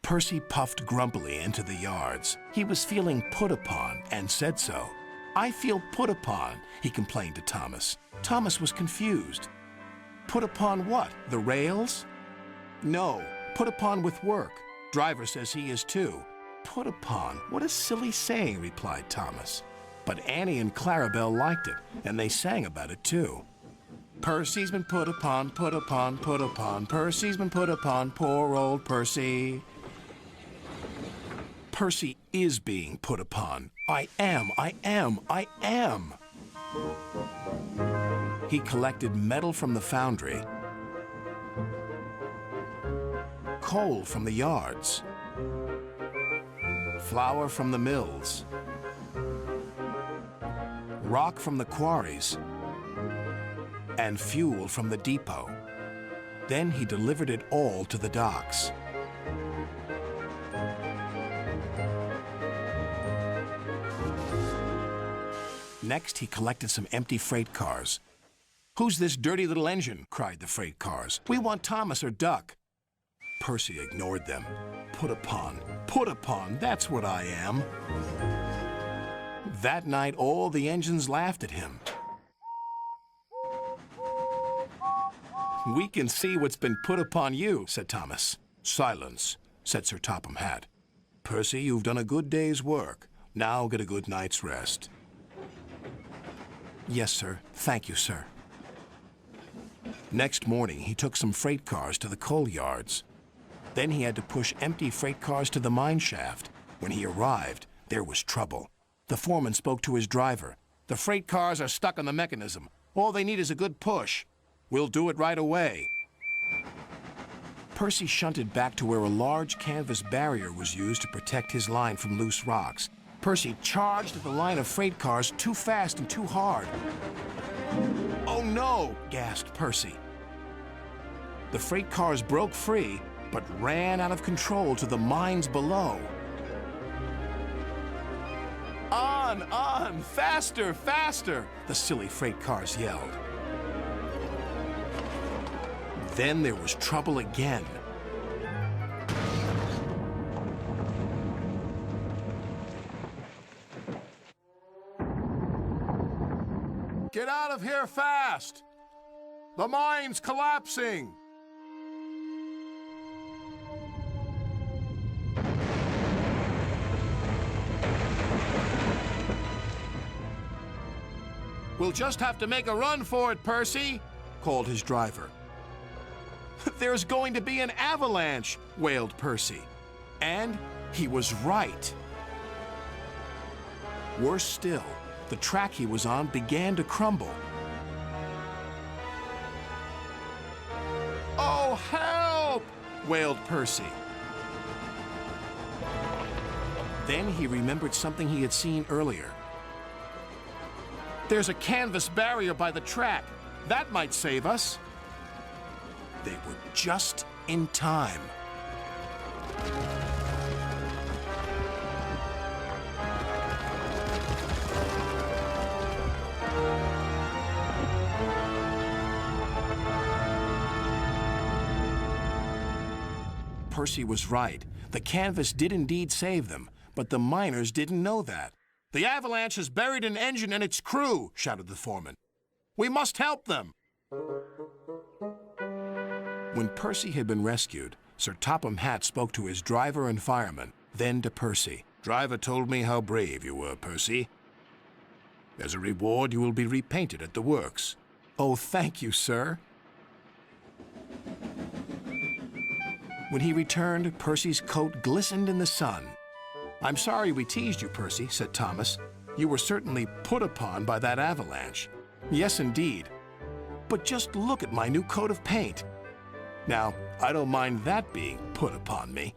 Percy puffed grumpily into the yards. He was feeling put upon and said so. "I feel put upon," he complained to Thomas. Thomas was confused. Put upon what? The rails? No, put upon with work. Driver says he is too. Put upon, what a silly saying, replied Thomas. But Annie and Clarabelle liked it, and they sang about it too. Percy's been put upon, put upon, put upon. Percy's been put upon, poor old Percy. Percy is being put upon. I am. He collected metal from the foundry, coal from the yards, flour from the mills, rock from the quarries, and fuel from the depot. Then he delivered it all to the docks. Next, he collected some empty freight cars. "Who's this dirty little engine?" cried the freight cars. "We want Thomas or Duck." Percy ignored them. Put upon, that's what I am. That night, all the engines laughed at him. "We can see what's been put upon you," said Thomas. "Silence," said Sir Topham Hatt. "Percy, you've done a good day's work. Now get a good night's rest." "Yes, sir. Thank you, sir." Next morning, he took some freight cars to the coal yards. Then he had to push empty freight cars to the mine shaft. When he arrived, there was trouble. The foreman spoke to his driver. "The freight cars are stuck on the mechanism. All they need is a good push. We'll do it right away." Percy shunted back to where a large canvas barrier was used to protect his line from loose rocks. Percy charged at the line of freight cars too fast and too hard. "Oh no!" gasped Percy. The freight cars broke free, but ran out of control to the mines below. On! Faster, faster!" the silly freight cars yelled. Then there was trouble again. "Get out of here fast! The mine's collapsing!" "We'll just have to make a run for it, Percy," called his driver. "There's going to be an avalanche," wailed Percy. And he was right. Worse still, the track he was on began to crumble. "Oh, help!" wailed Percy. Then he remembered something he had seen earlier. "There's a canvas barrier by the track. That might save us." They were just in time. Percy was right. The canvas did indeed save them, but the miners didn't know that. "The avalanche has buried an engine and its crew," shouted the foreman. "We must help them." When Percy had been rescued, Sir Topham Hatt spoke to his driver and fireman, then to Percy. "Driver told me how brave you were, Percy. As a reward, you will be repainted at the works." "Oh, thank you, sir." When he returned, Percy's coat glistened in the sun. "I'm sorry we teased you, Percy," said Thomas. "You were certainly put upon by that avalanche." "Yes, indeed. But just look at my new coat of paint. Now, I don't mind that being put upon me."